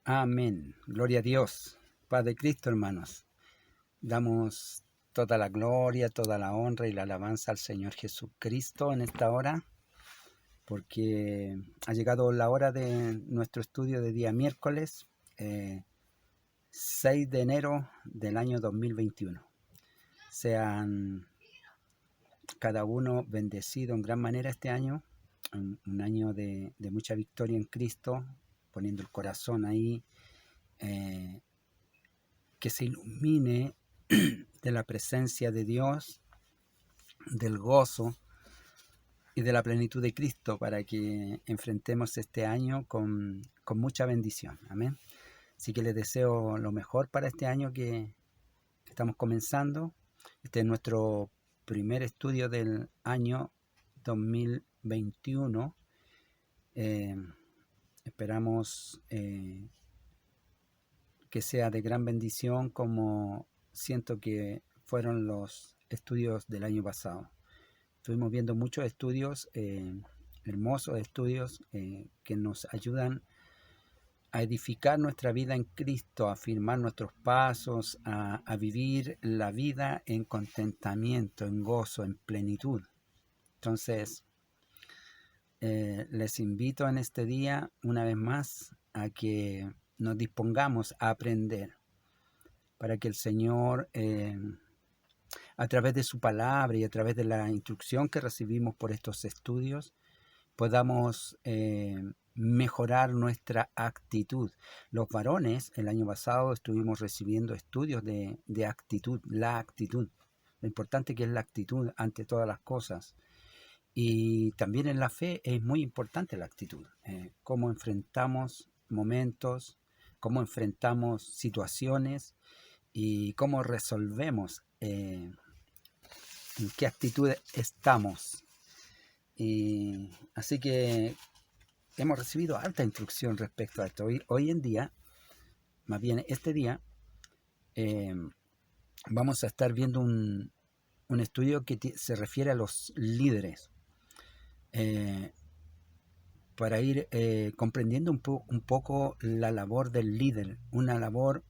Amén. Gloria a Dios. Paz de Cristo, hermanos. Damos toda la gloria, toda la honra y la alabanza al Señor Jesucristo en esta hora, porque ha llegado la hora de nuestro estudio de día miércoles, 6 de enero del año 2021. Sean cada uno bendecido en gran manera este año, un año de mucha victoria en Cristo, poniendo el corazón ahí, que se ilumine de la presencia de Dios, del gozo y de la plenitud de Cristo para que enfrentemos este año con mucha bendición. Amén. Así que les deseo lo mejor para este año que estamos comenzando. Este es nuestro primer estudio del año 2021. Esperamos que sea de gran bendición, como siento que fueron los estudios del año pasado. Estuvimos viendo muchos estudios, hermosos estudios que nos ayudan a edificar nuestra vida en Cristo, a afirmar nuestros pasos, a vivir la vida en contentamiento, en gozo, en plenitud. Entonces, les invito en este día, una vez más, a que nos dispongamos a aprender, para que el Señor, a través de su palabra y a través de la instrucción que recibimos por estos estudios, podamos mejorar nuestra actitud. Los varones, el año pasado estuvimos recibiendo estudios de actitud, la actitud, lo importante que es la actitud ante todas las cosas. Y también en la fe es muy importante la actitud, cómo enfrentamos momentos, cómo enfrentamos situaciones y cómo resolvemos, en qué actitud estamos. Y así que hemos recibido alta instrucción respecto a esto. Hoy en día, más bien este día, vamos a estar viendo un estudio que se refiere a los líderes, para ir comprendiendo un poco la labor del líder, una labor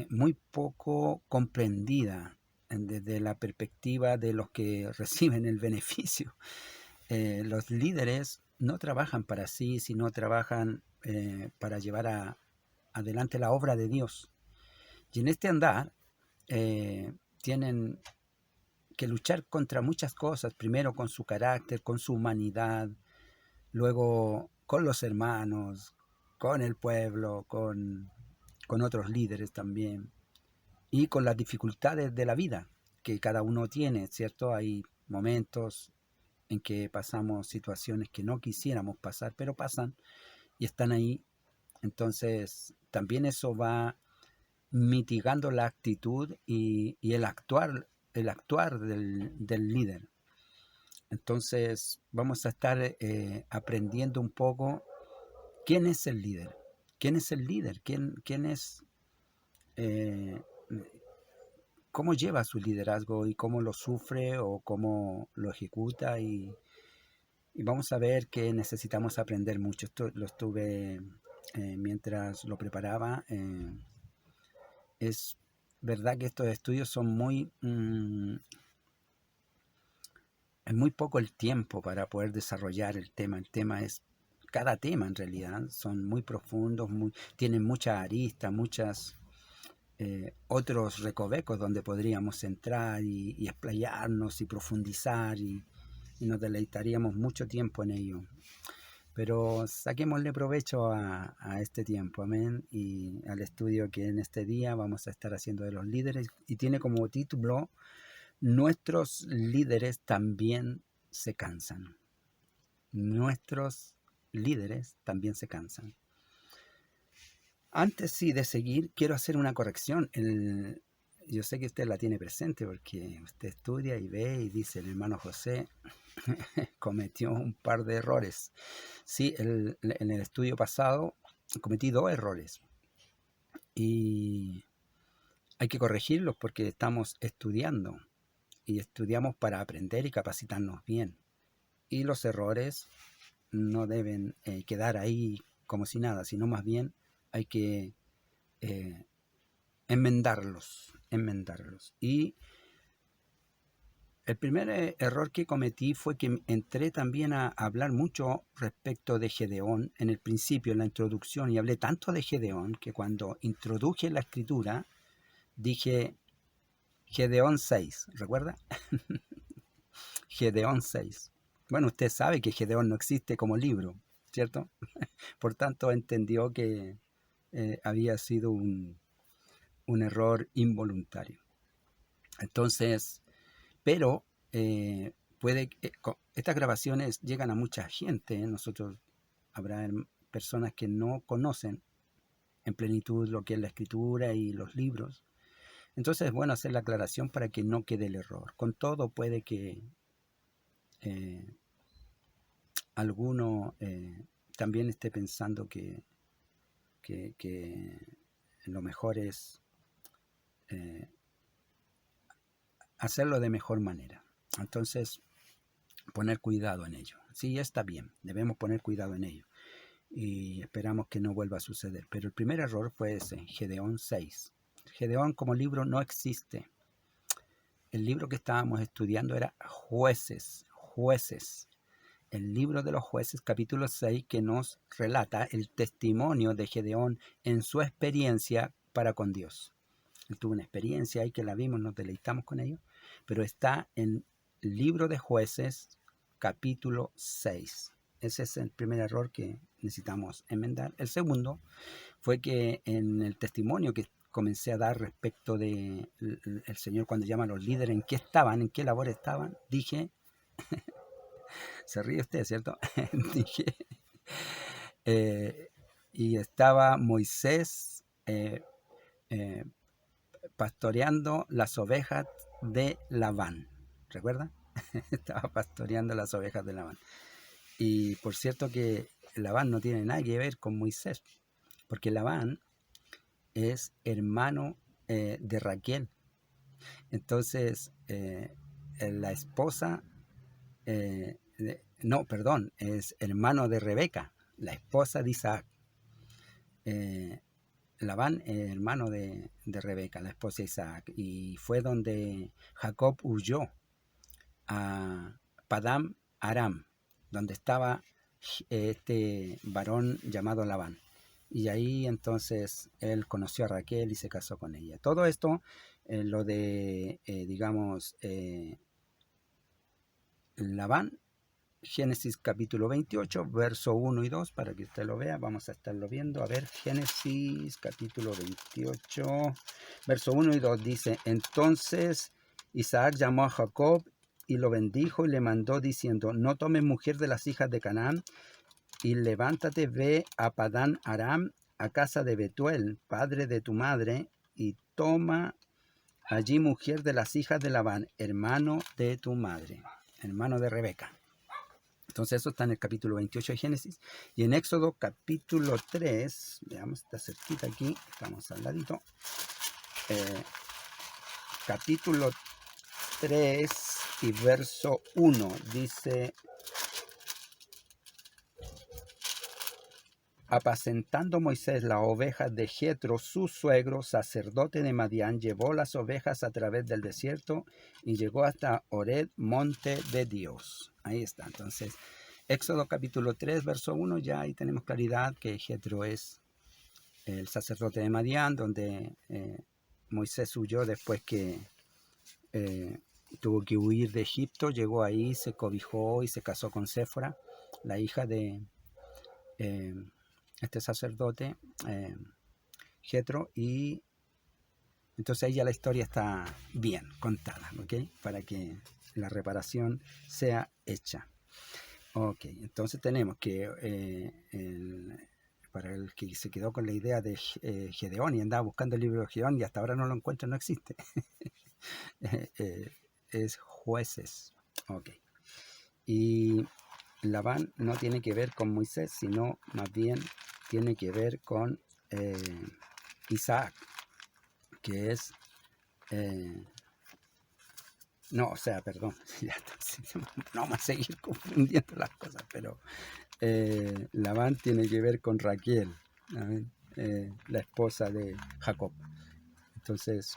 muy poco comprendida desde la perspectiva de los que reciben el beneficio. Los líderes no trabajan para sí, sino trabajan para llevar adelante la obra de Dios. Y en este andar tienen que luchar contra muchas cosas, primero con su carácter, con su humanidad, luego con los hermanos, con el pueblo, con otros líderes también, y con las dificultades de la vida que cada uno tiene, ¿cierto? Hay momentos en que pasamos situaciones que no quisiéramos pasar, pero pasan y están ahí. Entonces, también eso va mitigando la actitud y el actuar del líder. Entonces, vamos a estar aprendiendo un poco quién es el líder. ¿Quién es el líder? ¿Quién es? Eh, ¿Cómo lleva su liderazgo y cómo lo sufre o cómo lo ejecuta? Y vamos a ver que necesitamos aprender mucho. Esto lo estuve mientras lo preparaba. Es verdad que estos estudios son es muy poco el tiempo para poder desarrollar el tema. El tema es, cada tema en realidad, son muy profundos, tienen muchas aristas, muchas otros recovecos donde podríamos entrar y explayarnos y profundizar y nos deleitaríamos mucho tiempo en ello. Pero saquémosle provecho a este tiempo, amén, y al estudio que en este día vamos a estar haciendo de los líderes, y tiene como título: Nuestros líderes también se cansan. Nuestros líderes también se cansan. Antes sí de seguir, quiero hacer una corrección. Yo sé que usted la tiene presente porque usted estudia y ve y dice: el hermano José cometió un par de errores. Sí, en el estudio pasado cometí 2 errores y hay que corregirlos porque estamos estudiando y estudiamos para aprender y capacitarnos bien. Y los errores no deben quedar ahí como si nada, sino más bien hay que enmendarlos. Y el primer error que cometí fue que entré también a hablar mucho respecto de Gedeón en el principio, en la introducción, y hablé tanto de Gedeón que cuando introduje la escritura dije Gedeón 6, ¿recuerda? Gedeón 6. Bueno, usted sabe que Gedeón no existe como libro, ¿cierto? Por tanto, entendió que había sido un error involuntario. Entonces, pero estas grabaciones llegan a mucha gente. Nosotros habrá personas que no conocen en plenitud lo que es la escritura y los libros. Entonces es bueno hacer la aclaración para que no quede el error. Con todo puede que alguno también esté pensando que lo mejor es hacerlo de mejor manera. Entonces, poner cuidado en ello. Sí, está bien, debemos poner cuidado en ello. Y esperamos que no vuelva a suceder. Pero el primer error fue ese, Gedeón 6. Gedeón como libro no existe. El libro que estábamos estudiando era Jueces. El libro de los Jueces, capítulo 6, que nos relata el testimonio de Gedeón en su experiencia para con Dios. Él tuvo una experiencia ahí que la vimos, nos deleitamos con ello, pero está en el libro de Jueces, capítulo 6. Ese es el primer error que necesitamos enmendar. El segundo fue que en el testimonio que comencé a dar respecto de el Señor cuando llama a los líderes, en qué estaban, en qué labor estaban, dije, se ríe usted, ¿cierto? Dije, y estaba Moisés pastoreando las ovejas de Labán. ¿Recuerda? Estaba pastoreando las ovejas de Labán. Y por cierto que Labán no tiene nada que ver con Moisés, porque Labán es hermano de Raquel. Entonces, la esposa, es hermano de Rebeca, la esposa de Isaac. Labán es hermano de Rebeca, la esposa de Isaac, y fue donde Jacob huyó a Padam Aram, donde estaba este varón llamado Labán. Y ahí entonces él conoció a Raquel y se casó con ella. Todo esto, lo de, Labán, Génesis capítulo 28, verso 1 y 2, para que usted lo vea, vamos a estarlo viendo. A ver, Génesis capítulo 28, verso 1 y 2 dice, entonces Isaac llamó a Jacob y lo bendijo y le mandó diciendo, no tomes mujer de las hijas de Canaán, y levántate, ve a Padán Aram, a casa de Betuel, padre de tu madre, y toma allí mujer de las hijas de Labán, hermano de tu madre, hermano de Rebeca. Entonces eso está en el capítulo 28 de Génesis. Y en Éxodo capítulo 3, veamos, está cerquita aquí, estamos al ladito. Capítulo 3 y verso 1 dice, apacentando Moisés las ovejas de Jetro, su suegro, sacerdote de Madián, llevó las ovejas a través del desierto y llegó hasta Horeb, monte de Dios. Ahí está. Entonces, Éxodo capítulo 3, verso 1, ya ahí tenemos claridad que Jetro es el sacerdote de Madián, donde Moisés huyó después que tuvo que huir de Egipto, llegó ahí, se cobijó y se casó con Séfora, la hija de este sacerdote, Jetro, y entonces ahí ya la historia está bien contada, ¿ok? Para que la reparación sea hecha. Ok, entonces tenemos que para el que se quedó con la idea de Gedeón y andaba buscando el libro de Gedeón y hasta ahora no lo encuentra, no existe. Es Jueces. Ok. Y Labán no tiene que ver con Moisés, sino más bien tiene que ver con Isaac, que es... no, o sea, perdón, no vamos a seguir confundiendo las cosas, pero Labán tiene que ver con Raquel. la esposa de Jacob. Entonces,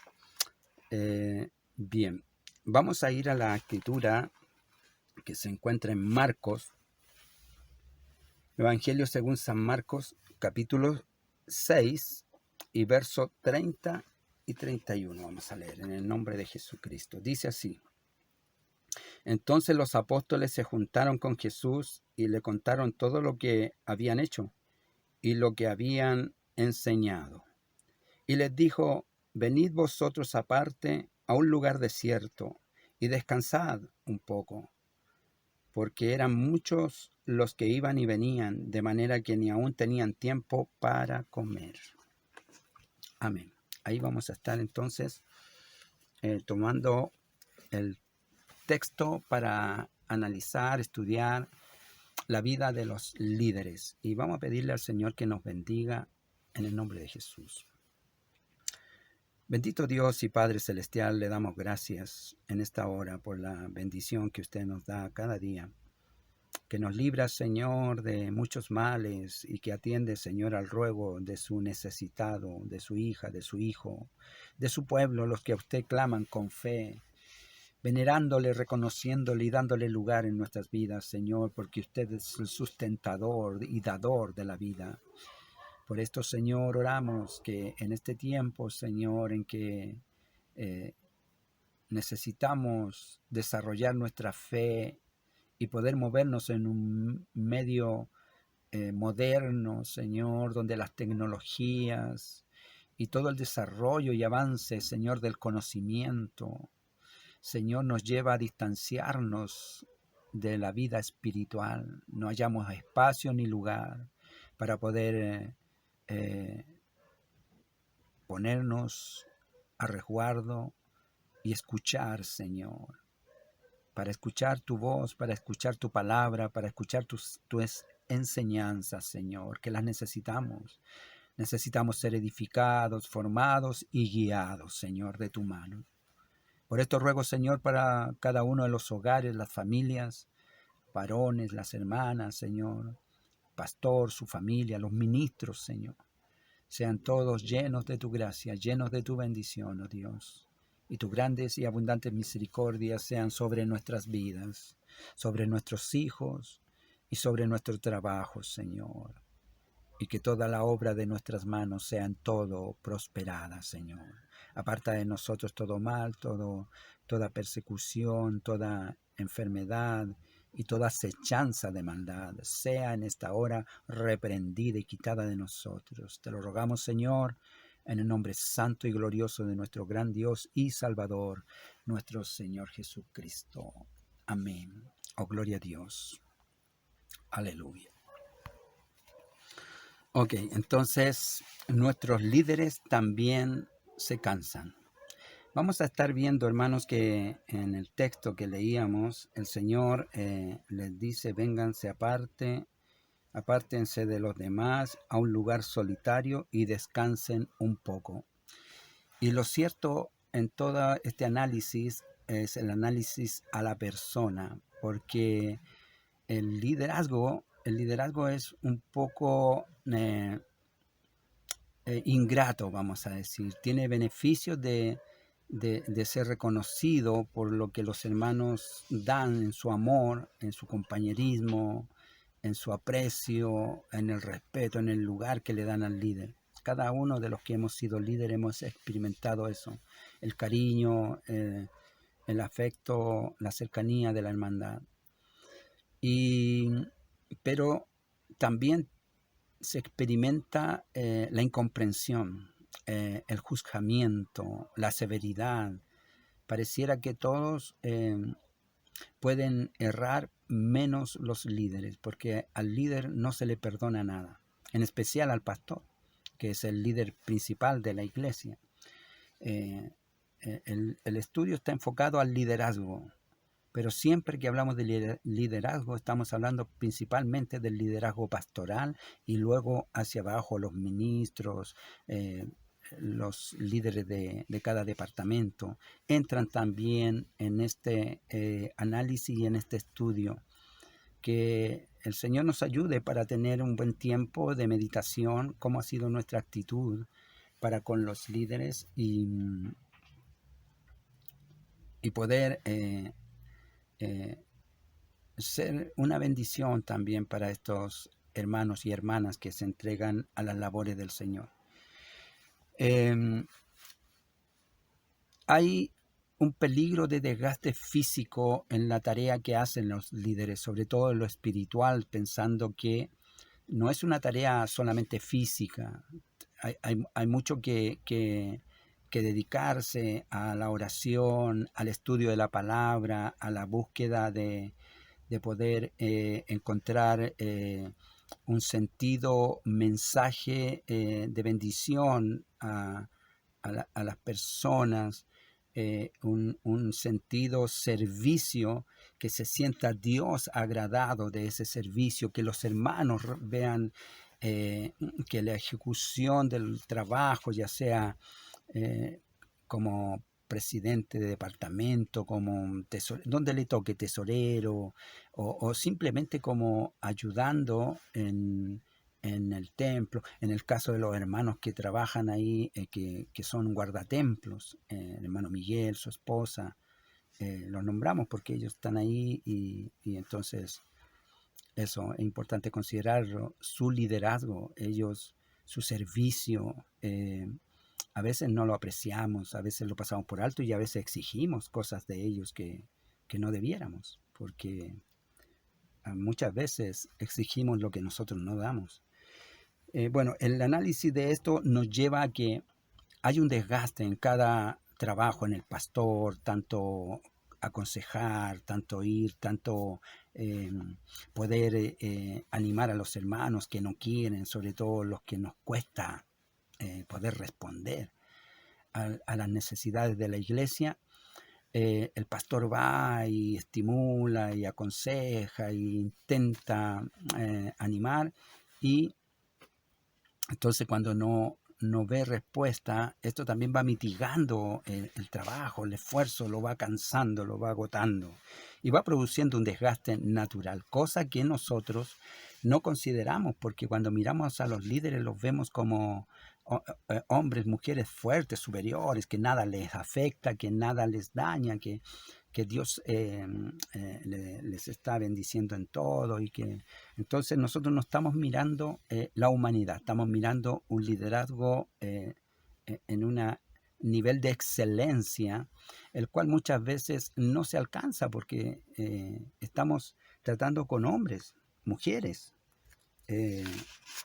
bien, vamos a ir a la escritura que se encuentra en Marcos, Evangelio según San Marcos, capítulo 6 y verso 30 y 31. Vamos a leer en el nombre de Jesucristo. Dice así: Entonces los apóstoles se juntaron con Jesús y le contaron todo lo que habían hecho y lo que habían enseñado. Y les dijo: Venid vosotros aparte a un lugar desierto y descansad un poco, porque eran muchos los que iban y venían, de manera que ni aún tenían tiempo para comer. Amén. Ahí vamos a estar entonces tomando el texto para analizar, estudiar la vida de los líderes. Y vamos a pedirle al Señor que nos bendiga en el nombre de Jesús. Bendito Dios y Padre Celestial, le damos gracias en esta hora por la bendición que usted nos da cada día, que nos libra, Señor, de muchos males y que atiende, Señor, al ruego de su necesitado, de su hija, de su hijo, de su pueblo, los que a usted claman con fe, venerándole, reconociéndole y dándole lugar en nuestras vidas, Señor, porque usted es el sustentador y dador de la vida. Por esto, Señor, oramos que en este tiempo, Señor, en que necesitamos desarrollar nuestra fe y poder movernos en un medio moderno, Señor, donde las tecnologías y todo el desarrollo y avance, Señor, del conocimiento, Señor, nos lleva a distanciarnos de la vida espiritual. No hallamos espacio ni lugar para poder ponernos a resguardo y escuchar, Señor, para escuchar tu voz, para escuchar tu palabra, para escuchar tus enseñanzas, Señor, que las necesitamos. Necesitamos ser edificados, formados y guiados, Señor, de tu mano. Por esto ruego, Señor, para cada uno de los hogares, las familias, varones, las hermanas, Señor, pastor, su familia, los ministros, Señor, sean todos llenos de tu gracia, llenos de tu bendición, oh Dios. Y tus grandes y abundantes misericordias sean sobre nuestras vidas, sobre nuestros hijos y sobre nuestro trabajo, Señor. Y que toda la obra de nuestras manos sea en todo prosperada, Señor. Aparta de nosotros todo mal, toda persecución, toda enfermedad y toda acechanza de maldad. Sea en esta hora reprendida y quitada de nosotros. Te lo rogamos, Señor, en el nombre santo y glorioso de nuestro gran Dios y Salvador, nuestro Señor Jesucristo. Amén. Oh, gloria a Dios. Aleluya. Ok, entonces nuestros líderes también se cansan. Vamos a estar viendo, hermanos, que en el texto que leíamos, el Señor les dice: vénganse aparte, apártense de los demás a un lugar solitario y descansen un poco. Y lo cierto en todo este análisis es el análisis a la persona, porque el liderazgo es un poco ingrato, vamos a decir. Tiene beneficios de ser reconocido por lo que los hermanos dan en su amor, en su compañerismo, en su aprecio, en el respeto, en el lugar que le dan al líder. Cada uno de los que hemos sido líderes hemos experimentado eso, el cariño, el afecto, la cercanía de la hermandad. Pero también se experimenta la incomprensión, el juzgamiento, la severidad. Pareciera que todos pueden errar menos los líderes, porque al líder no se le perdona nada, en especial al pastor, que es el líder principal de la iglesia. El estudio está enfocado al liderazgo, pero siempre que hablamos de liderazgo estamos hablando principalmente del liderazgo pastoral y luego hacia abajo los ministros, los líderes de cada departamento entran también en este análisis y en este estudio, que el Señor nos ayude para tener un buen tiempo de meditación, cómo ha sido nuestra actitud para con los líderes y poder ser una bendición también para estos hermanos y hermanas que se entregan a las labores del Señor. Hay un peligro de desgaste físico en la tarea que hacen los líderes, sobre todo en lo espiritual, pensando que no es una tarea solamente física. Hay mucho que dedicarse a la oración, al estudio de la palabra, a la búsqueda de poder encontrar un sentido, mensaje de bendición a las personas, un sentido servicio, que se sienta Dios agradado de ese servicio, que los hermanos vean que la ejecución del trabajo, ya sea como presidente de departamento, como donde le toque tesorero, o simplemente como ayudando en el templo, en el caso de los hermanos que trabajan ahí, que son guardatemplos, el hermano Miguel, su esposa, los nombramos porque ellos están ahí y entonces eso es importante considerarlo, su liderazgo, ellos, su servicio. A veces no lo apreciamos, a veces lo pasamos por alto y a veces exigimos cosas de ellos que no debiéramos, porque muchas veces exigimos lo que nosotros no damos. Bueno, el análisis de esto nos lleva a que hay un desgaste en cada trabajo, en el pastor, tanto aconsejar, tanto ir, tanto poder animar a los hermanos que no quieren, sobre todo los que nos cuesta poder responder a las necesidades de la iglesia. El pastor va y estimula y aconseja e intenta animar, y entonces cuando no ve respuesta, esto también va mitigando el trabajo, el esfuerzo, lo va cansando, lo va agotando y va produciendo un desgaste natural, cosa que nosotros no consideramos, porque cuando miramos a los líderes los vemos como hombres, mujeres fuertes, superiores, que nada les afecta, que nada les daña, que Dios les está bendiciendo en todo, y que entonces nosotros no estamos mirando la humanidad, estamos mirando un liderazgo en un nivel de excelencia, el cual muchas veces no se alcanza porque estamos tratando con hombres, mujeres.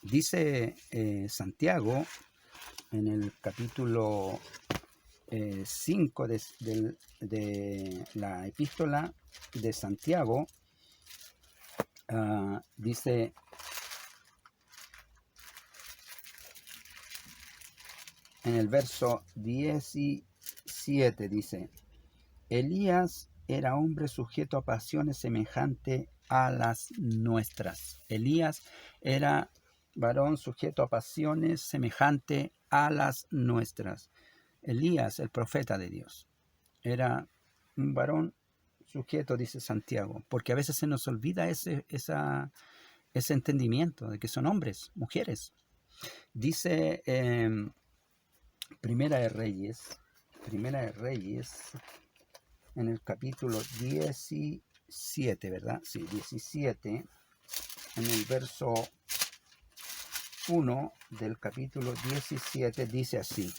Dice Santiago en el capítulo 5 de la epístola de Santiago, dice: en el verso 17, dice: Elías era hombre sujeto a pasiones semejantes a las nuestras. Elías era varón sujeto a pasiones semejantes a las nuestras. Elías, el profeta de Dios, era un varón sujeto, dice Santiago, porque a veces se nos olvida ese entendimiento de que son hombres, mujeres. Dice Primera de Reyes, en el capítulo 17, ¿verdad? Sí, 17, en el verso 1 del capítulo 17, dice así: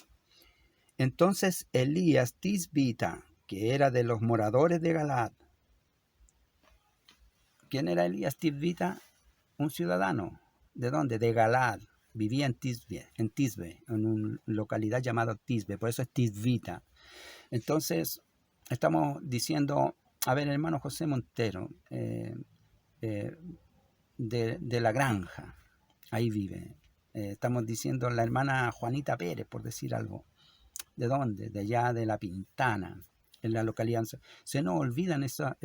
Entonces Elías Tisbita, que era de los moradores de Galaad. ¿Quién era Elías Tisbita? Un ciudadano. ¿De dónde? De Galaad. Vivía en Tisbe, en una localidad llamada Tisbe, por eso es Tisbita. Entonces, estamos diciendo, a ver, hermano José Montero, de La Granja, ahí vive. Estamos diciendo la hermana Juanita Pérez, por decir algo. ¿De dónde? De allá de La Pintana, en la localidad. Se nos olvidan esa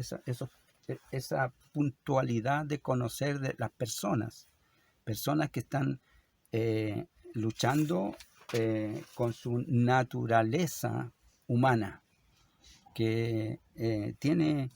puntualidad de conocer de las personas que están luchando con su naturaleza humana, que tiene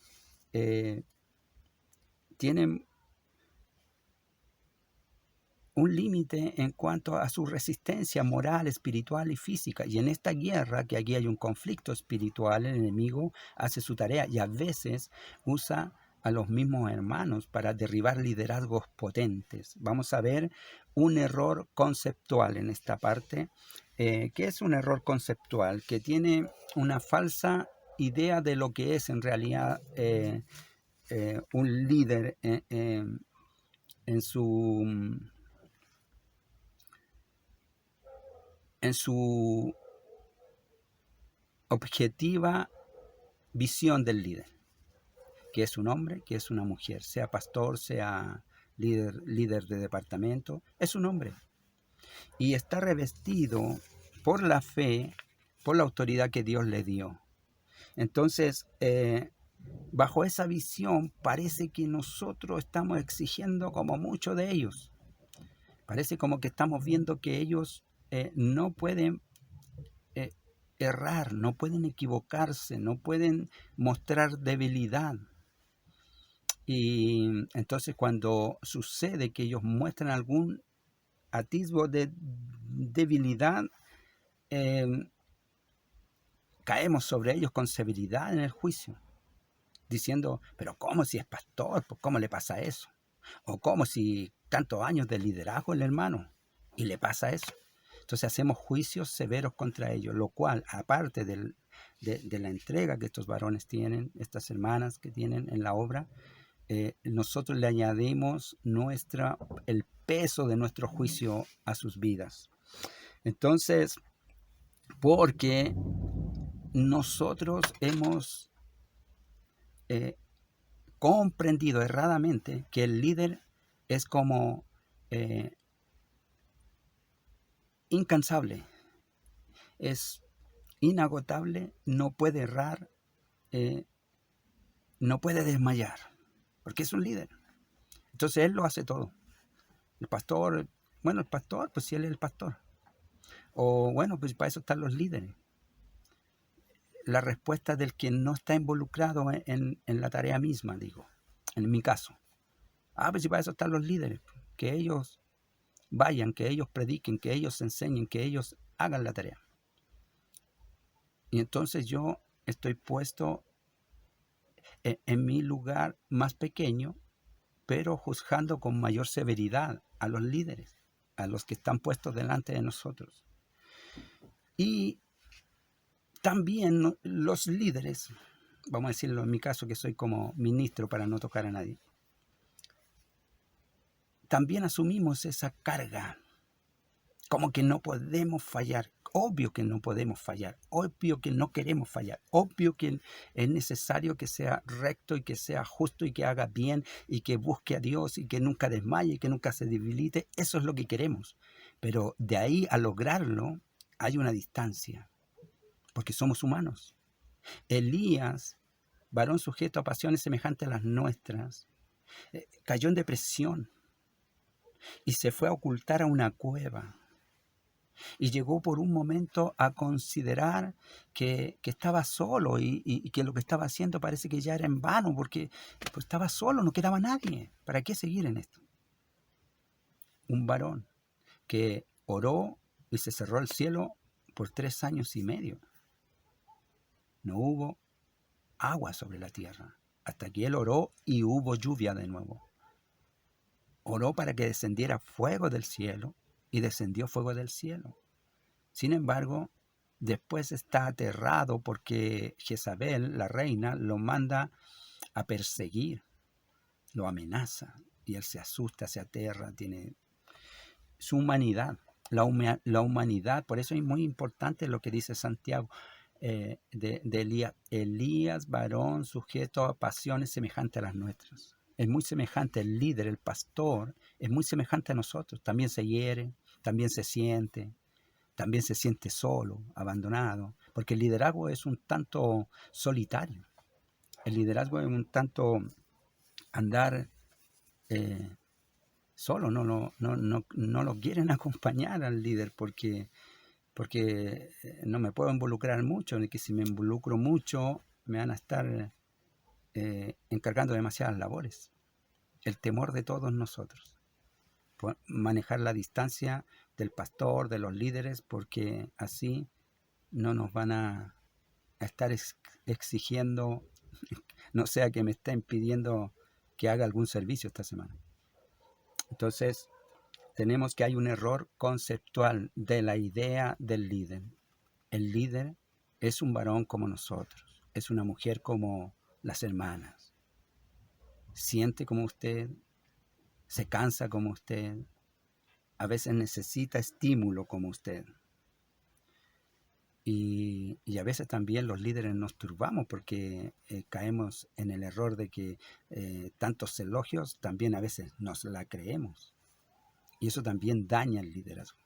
un límite en cuanto a su resistencia moral, espiritual y física. Y en esta guerra, que aquí hay un conflicto espiritual, el enemigo hace su tarea y a veces usa a los mismos hermanos para derribar liderazgos potentes. Vamos a ver un error conceptual en esta parte. ¿Qué es un error conceptual? Que tiene una falsa idea de lo que es en realidad un líder en su objetiva visión del líder, que es un hombre, que es una mujer, sea pastor, sea líder de departamento, es un hombre. Y está revestido por la fe, por la autoridad que Dios le dio. Entonces, bajo esa visión, parece que nosotros estamos exigiendo como mucho de ellos. Parece como que estamos viendo que ellos no pueden errar, no pueden equivocarse, no pueden mostrar debilidad. Y entonces cuando sucede que ellos muestran algún atisbo de debilidad, caemos sobre ellos con severidad en el juicio, diciendo, pero ¿cómo si es pastor? Pues ¿cómo le pasa eso? O ¿cómo si tantos años de liderazgo el hermano y le pasa eso? Entonces hacemos juicios severos contra ellos, lo cual, aparte de la entrega que estos varones tienen, estas hermanas que tienen en la obra, nosotros le añadimos el peso de nuestro juicio a sus vidas. Entonces, porque nosotros hemos comprendido erradamente que el líder es como incansable, es inagotable, no puede errar, no puede desmayar, porque es un líder. Entonces él lo hace todo. El pastor, pues si él es el pastor. O bueno, pues para eso están los líderes. La respuesta del que no está involucrado en la tarea misma, digo, en mi caso. Pues si para eso están los líderes, que ellos vayan, que ellos prediquen, que ellos enseñen, que ellos hagan la tarea. Y entonces yo estoy puesto en mi lugar más pequeño, pero juzgando con mayor severidad a los líderes, a los que están puestos delante de nosotros. Y también los líderes, vamos a decirlo en mi caso que soy como ministro para no tocar a nadie, también asumimos esa carga, como que no podemos fallar. Obvio que no podemos fallar, obvio que no queremos fallar, obvio que es necesario que sea recto y que sea justo y que haga bien y que busque a Dios y que nunca desmaye y que nunca se debilite. Eso es lo que queremos. Pero de ahí a lograrlo hay una distancia, porque somos humanos. Elías, varón sujeto a pasiones semejantes a las nuestras, cayó en depresión y se fue a ocultar a una cueva. Y llegó por un momento a considerar que estaba solo y que lo que estaba haciendo parece que ya era en vano, porque pues estaba solo, no quedaba nadie. ¿Para qué seguir en esto? Un varón que oró y se cerró el cielo por 3 años y medio. No hubo agua sobre la tierra, hasta que él oró y hubo lluvia de nuevo. Oró para que descendiera fuego del cielo y descendió fuego del cielo. Sin embargo, después está aterrado porque Jezabel, la reina, lo manda a perseguir, lo amenaza y él se asusta, se aterra, tiene su humanidad. La humanidad, por eso es muy importante lo que dice Santiago de Elías. Elías, varón sujeto a pasiones semejantes a las nuestras. Es muy semejante, el líder, el pastor, es muy semejante a nosotros. También se hiere, también se siente solo, abandonado, porque el liderazgo es un tanto solitario. El liderazgo es un tanto andar solo, no lo quieren acompañar al líder porque no me puedo involucrar mucho, y que si me involucro mucho me van a estar encargando demasiadas labores. El temor de todos nosotros. manejar la distancia del pastor, de los líderes, porque así no nos van a estar exigiendo, no sea que me estén pidiendo que haga algún servicio esta semana. Entonces, tenemos que hay un error conceptual de la idea del líder. El líder es un varón como nosotros, es una mujer como las hermanas. Siente como usted, se cansa como usted, a veces necesita estímulo como usted. Y a veces también los líderes nos turbamos porque caemos en el error de que tantos elogios también a veces nos la creemos. Y eso también daña el liderazgo.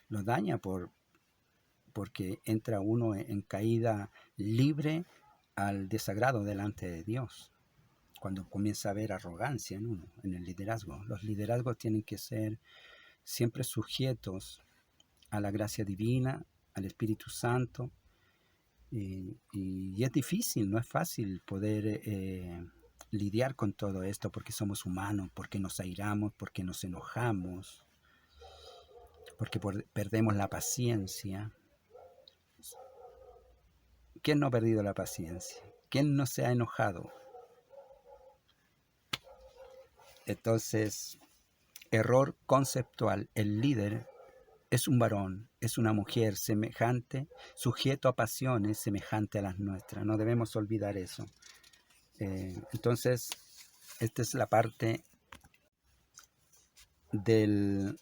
Lo daña porque entra uno en caída libre al desagrado delante de Dios. Cuando comienza a haber arrogancia en uno, en el liderazgo. Los liderazgos tienen que ser siempre sujetos a la gracia divina, al Espíritu Santo. Y es difícil, no es fácil poder lidiar con todo esto porque somos humanos, porque nos airamos, porque nos enojamos, porque perdemos la paciencia. ¿Quién no ha perdido la paciencia? ¿Quién no se ha enojado? Entonces, error conceptual. El líder es un varón, es una mujer semejante, sujeto a pasiones semejante a las nuestras. No debemos olvidar eso. Entonces, esta es la parte del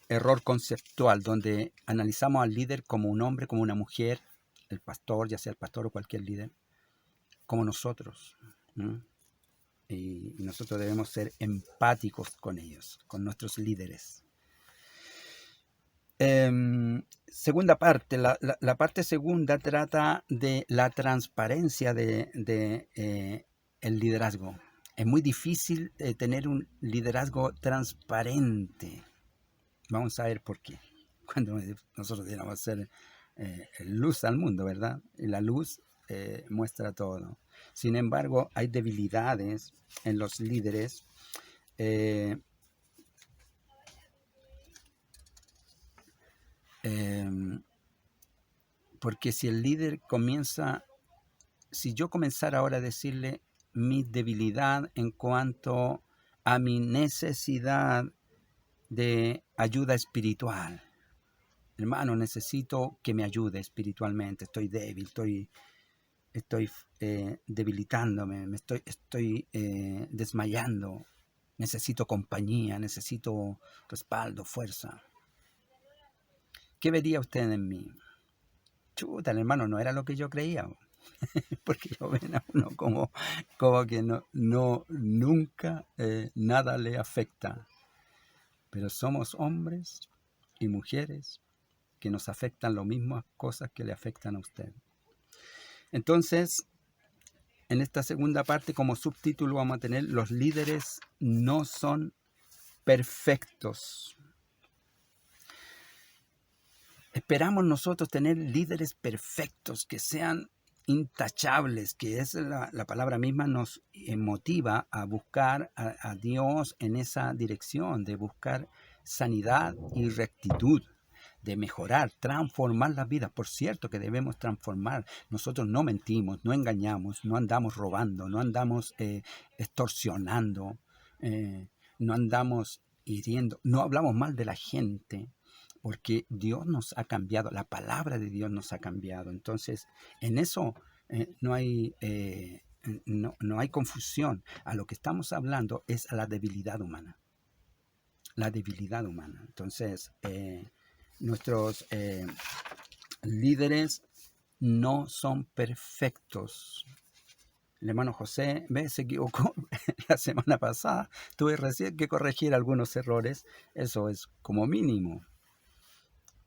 error conceptual, donde analizamos al líder como un hombre, como una mujer, el pastor, ya sea el pastor o cualquier líder, como nosotros. ¿Mm? Y nosotros debemos ser empáticos con ellos, con nuestros líderes. Segunda parte, la parte segunda trata de la transparencia de el liderazgo. Es muy difícil tener un liderazgo transparente. Vamos a ver por qué. Cuando nosotros deberíamos ser luz al mundo, ¿verdad? Y la luz muestra todo. Sin embargo, hay debilidades en los líderes. Porque si el líder si yo comenzara ahora a decirle mi debilidad en cuanto a mi necesidad de ayuda espiritual, hermano, necesito que me ayude espiritualmente, estoy débil, estoy debilitándome, estoy desmayando, necesito compañía, necesito respaldo, fuerza. ¿Qué vería usted en mí? Chuta, el hermano, no era lo que yo creía, porque lo ven a uno como que nunca nada le afecta. Pero somos hombres y mujeres que nos afectan las mismas cosas que le afectan a usted. Entonces, en esta segunda parte, como subtítulo vamos a tener: los líderes no son perfectos. Esperamos nosotros tener líderes perfectos, que sean intachables, que es la palabra misma nos motiva a buscar a Dios en esa dirección, de buscar sanidad y rectitud, de mejorar, transformar las vidas. Por cierto que debemos transformar. Nosotros no mentimos, no engañamos, no andamos robando, no andamos extorsionando, no andamos hiriendo, no hablamos mal de la gente, porque Dios nos ha cambiado, la palabra de Dios nos ha cambiado. Entonces, en eso no hay confusión. A lo que estamos hablando es a la debilidad humana. La debilidad humana. Entonces, nuestros líderes no son perfectos. El hermano José se equivocó la semana pasada. Tuve recién que corregir algunos errores. Eso es como mínimo.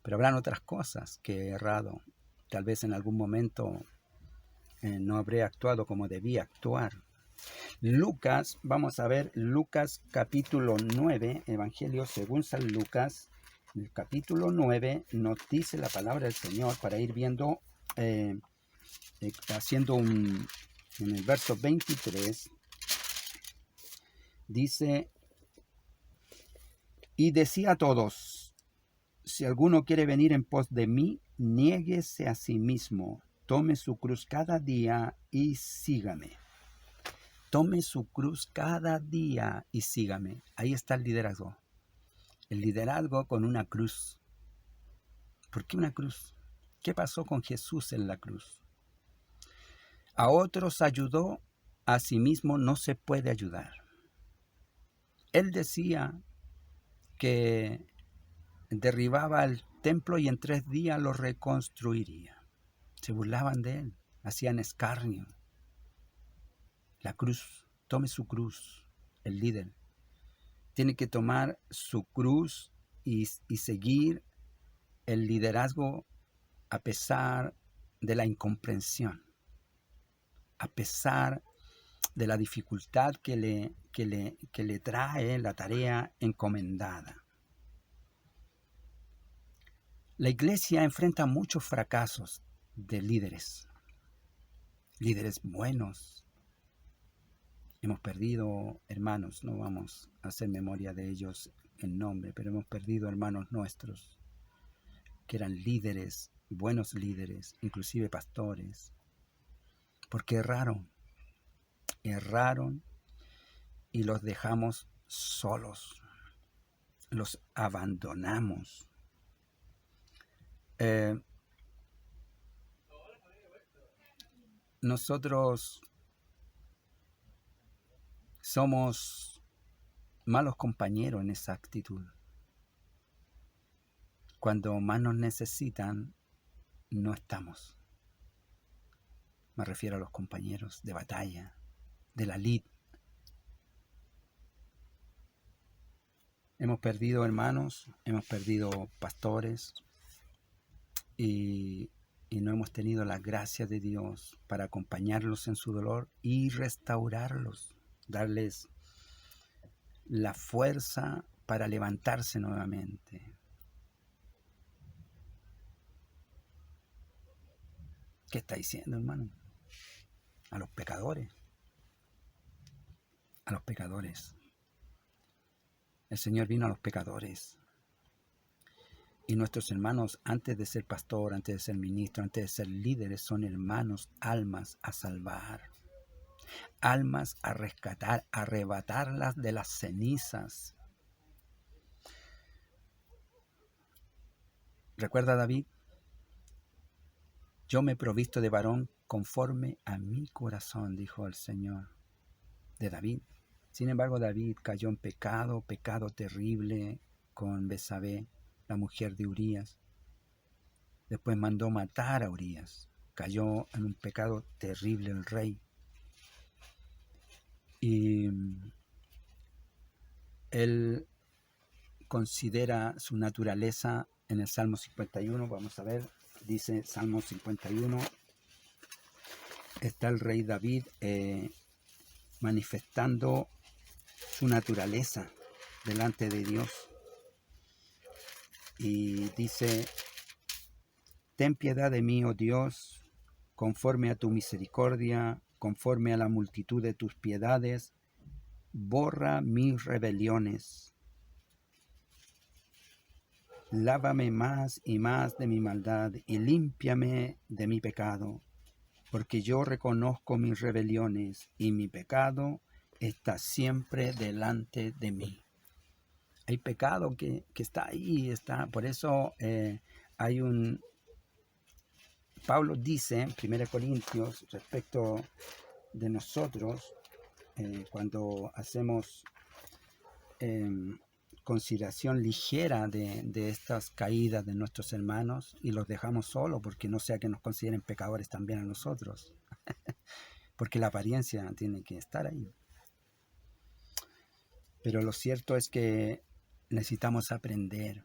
Pero habrán otras cosas que he errado. Tal vez en algún momento no habré actuado como debía actuar. Lucas, vamos a ver Lucas capítulo 9, Evangelio según San Lucas. En el capítulo 9 nos dice la palabra del Señor para ir viendo, haciendo en el verso 23, dice: Y decía a todos: si alguno quiere venir en pos de mí, niéguese a sí mismo, tome su cruz cada día y sígame. Tome su cruz cada día y sígame. Ahí está el liderazgo. El liderazgo con una cruz. ¿Por qué una cruz? ¿Qué pasó con Jesús en la cruz? A otros ayudó, a sí mismo no se puede ayudar. Él decía que derribaba el templo y en 3 días lo reconstruiría. Se burlaban de él, hacían escarnio. La cruz, tome su cruz, el líder. Tiene que tomar su cruz y seguir el liderazgo a pesar de la incomprensión, a pesar de la dificultad que le trae la tarea encomendada. La iglesia enfrenta muchos fracasos de líderes buenos. Hemos perdido hermanos, no vamos a hacer memoria de ellos en nombre, pero hemos perdido hermanos nuestros que eran líderes, buenos líderes, inclusive pastores, porque erraron y los dejamos solos, los abandonamos. Nosotros somos malos compañeros en esa actitud. Cuando más nos necesitan, no estamos. Me refiero a los compañeros de batalla, de la lid. Hemos perdido hermanos, hemos perdido pastores y no hemos tenido la gracia de Dios para acompañarlos en su dolor y restaurarlos, darles la fuerza para levantarse nuevamente. ¿Qué está diciendo, hermano? A los pecadores. A los pecadores. El Señor vino a los pecadores. Y nuestros hermanos, antes de ser pastor, antes de ser ministro, antes de ser líderes, son hermanos, almas a salvar. Almas a rescatar, a arrebatarlas de las cenizas. ¿Recuerda David? Yo me he provisto de varón conforme a mi corazón, dijo el Señor de David. Sin embargo, David cayó en pecado terrible con Betsabé, la mujer de Urías. Después mandó matar a Urías. Cayó en un pecado terrible el rey. Y él considera su naturaleza en el Salmo 51. Vamos a ver, dice Salmo 51. Está el rey David manifestando su naturaleza delante de Dios. Y dice: ten piedad de mí, oh Dios, conforme a tu misericordia, conforme a la multitud de tus piedades, borra mis rebeliones. Lávame más y más de mi maldad y límpiame de mi pecado, porque yo reconozco mis rebeliones y mi pecado está siempre delante de mí. Hay pecado que está ahí, está. Por eso hay un... Pablo dice en 1 Corintios respecto de nosotros, cuando hacemos consideración ligera de estas caídas de nuestros hermanos y los dejamos solos, porque no sea que nos consideren pecadores también a nosotros, porque la apariencia tiene que estar ahí. Pero lo cierto es que necesitamos aprender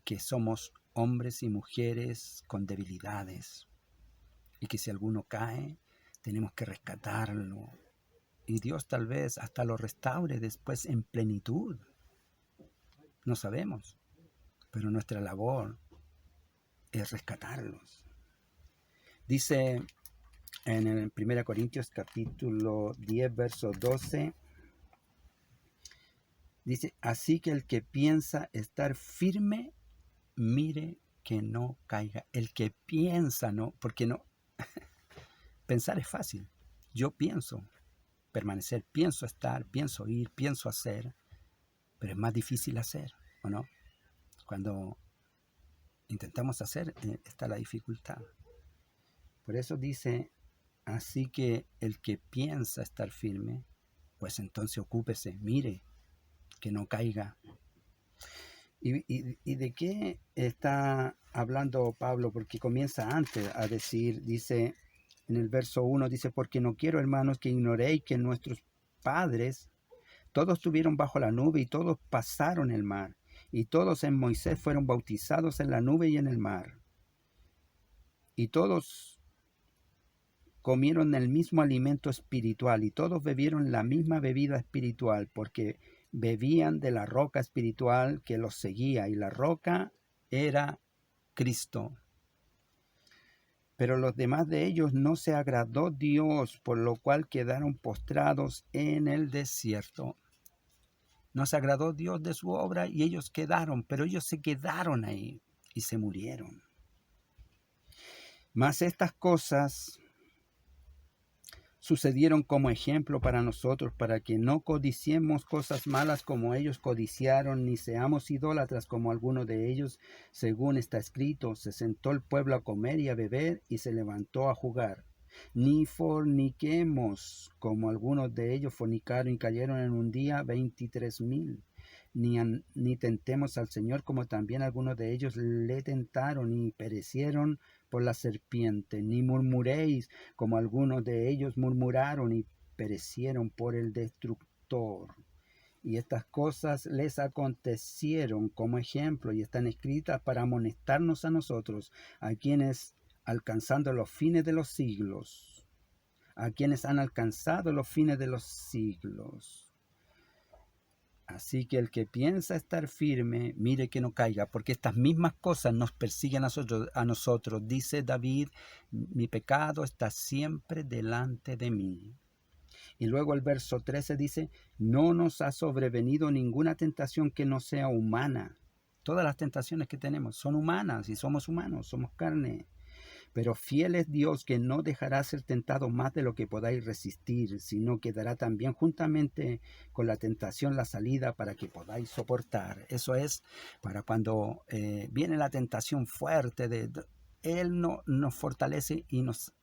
que somos hombres y mujeres con debilidades y que si alguno cae, tenemos que rescatarlo. Y Dios tal vez hasta lo restaure después en plenitud. No sabemos, pero nuestra labor es rescatarlos. Dice en el 1 Corintios capítulo 10, verso 12, Dice, así que el que piensa estar firme, mire que no caiga. El que piensa, ¿no? Porque no, pensar es fácil. Yo pienso permanecer, pienso estar, pienso ir, pienso hacer, pero es más difícil hacer, ¿o no? Cuando intentamos hacer, está la dificultad. Por eso dice, así que el que piensa estar firme, pues entonces ocúpese, mire, que no caiga. ¿Y de qué está hablando Pablo? Porque comienza antes a decir, dice en el verso 1, dice, porque no quiero, hermanos, que ignoréis que nuestros padres, todos estuvieron bajo la nube y todos pasaron el mar, y todos en Moisés fueron bautizados en la nube y en el mar, y todos comieron el mismo alimento espiritual, y todos bebieron la misma bebida espiritual, porque bebían de la roca espiritual que los seguía, y la roca era Cristo. Pero los demás de ellos no se agradó Dios, por lo cual quedaron postrados en el desierto. No se agradó Dios de su obra y ellos quedaron, pero ellos se quedaron ahí y se murieron. Mas estas cosas sucedieron como ejemplo para nosotros, para que no codiciemos cosas malas como ellos codiciaron, ni seamos idólatras como algunos de ellos, según está escrito, se sentó el pueblo a comer y a beber, y se levantó a jugar. Ni forniquemos, como algunos de ellos fornicaron y cayeron en un día 23,000. Ni tentemos al Señor, como también algunos de ellos le tentaron y perecieron por la serpiente. Ni murmuréis, como algunos de ellos murmuraron y perecieron por el destructor. Y estas cosas les acontecieron como ejemplo y están escritas para amonestarnos a nosotros, a quienes alcanzando los fines de los siglos, a quienes han alcanzado los fines de los siglos. Así que el que piensa estar firme, mire que no caiga, porque estas mismas cosas nos persiguen a nosotros. Dice David, mi pecado está siempre delante de mí. Y luego el verso 13 dice, no nos ha sobrevenido ninguna tentación que no sea humana. Todas las tentaciones que tenemos son humanas y somos humanos, somos carne. Pero fiel es Dios, que no dejará ser tentado más de lo que podáis resistir, sino que dará también juntamente con la tentación la salida para que podáis soportar. Eso es para cuando viene la tentación fuerte, Él nos fortalece y nos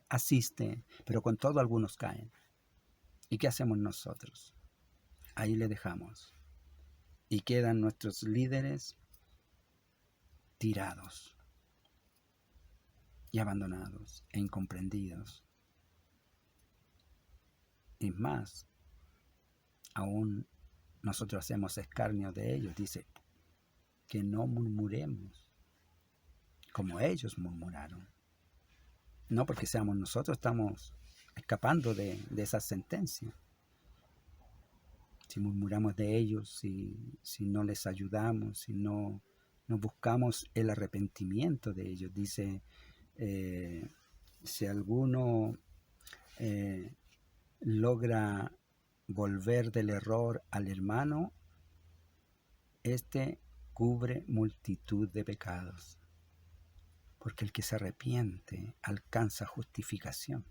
asiste, pero con todo algunos caen. ¿Y qué hacemos nosotros? Ahí le dejamos. Y quedan nuestros líderes tirados y abandonados e incomprendidos. Y más, aún nosotros hacemos escarnio de ellos. Dice que no murmuremos como ellos murmuraron. No porque seamos nosotros, estamos escapando de esa sentencia. Si murmuramos de ellos, si no les ayudamos, si no buscamos el arrepentimiento de ellos. Dice, si alguno logra volver del error al hermano, este cubre multitud de pecados, porque el que se arrepiente alcanza justificación.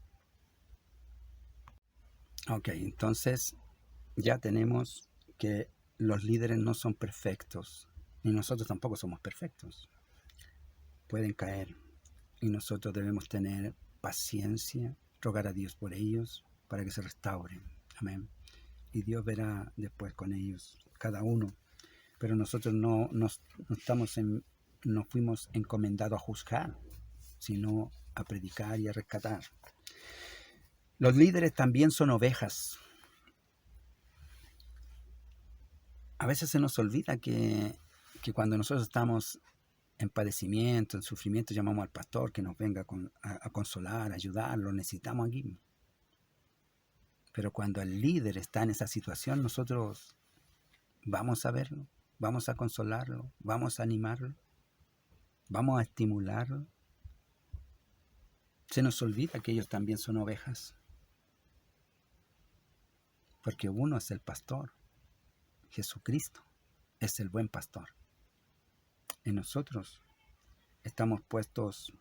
Ok, entonces ya tenemos que los líderes no son perfectos, ni nosotros tampoco somos perfectos. Pueden caer y nosotros debemos tener paciencia, rogar a Dios por ellos para que se restauren. Amén. Y Dios verá después con ellos, cada uno. Pero nosotros no fuimos encomendados a juzgar, sino a predicar y a rescatar. Los líderes también son ovejas. A veces se nos olvida que cuando nosotros estamos en padecimiento, en sufrimiento, llamamos al pastor que nos venga a consolar, a ayudar, lo necesitamos aquí. Pero cuando el líder está en esa situación, nosotros vamos a verlo, vamos a consolarlo, vamos a animarlo, vamos a estimularlo. Se nos olvida que ellos también son ovejas, porque uno es el pastor Jesucristo es el buen pastor. Y nosotros estamos puestos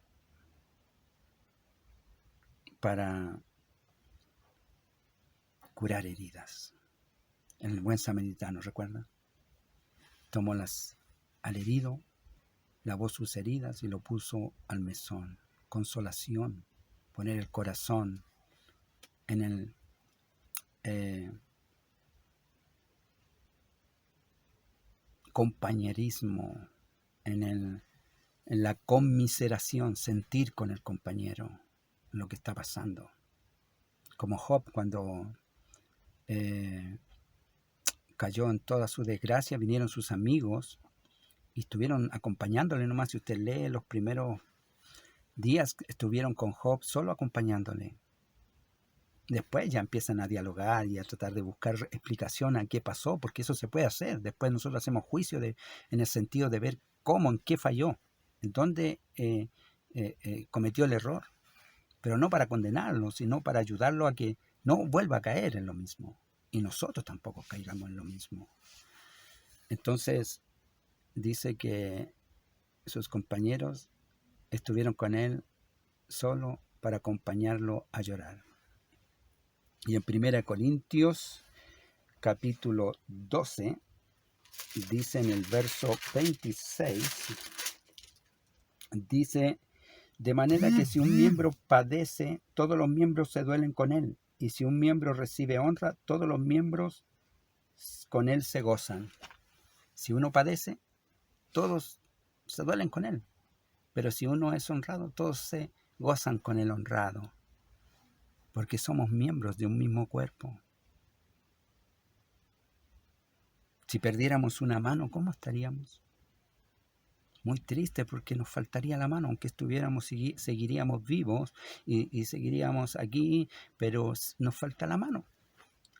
para curar heridas. El buen samaritano, ¿recuerda? Tomó al herido, lavó sus heridas y lo puso al mesón. Consolación, poner el corazón en el compañerismo, en la conmiseración, sentir con el compañero lo que está pasando. Como Job, cuando cayó en toda su desgracia, vinieron sus amigos y estuvieron acompañándole nomás. Si usted lee los primeros días, estuvieron con Job solo acompañándole. Después ya empiezan a dialogar y a tratar de buscar explicación a qué pasó, porque eso se puede hacer. Después nosotros hacemos juicio en el sentido de ver cómo, en qué falló, en dónde cometió el error. Pero no para condenarlo, sino para ayudarlo a que no vuelva a caer en lo mismo. Y nosotros tampoco caigamos en lo mismo. Entonces, dice que sus compañeros estuvieron con él solo para acompañarlo a llorar. Y en 1 Corintios, capítulo 12, dice en el verso 26, dice: de manera que si un miembro padece, todos los miembros se duelen con él. Y si un miembro recibe honra, todos los miembros con él se gozan. Si uno padece, todos se duelen con él. Pero si uno es honrado, todos se gozan con el honrado. Porque somos miembros de un mismo cuerpo. Si perdiéramos una mano, ¿cómo estaríamos? Muy triste, porque nos faltaría la mano, aunque seguiríamos vivos y seguiríamos aquí, pero nos falta la mano.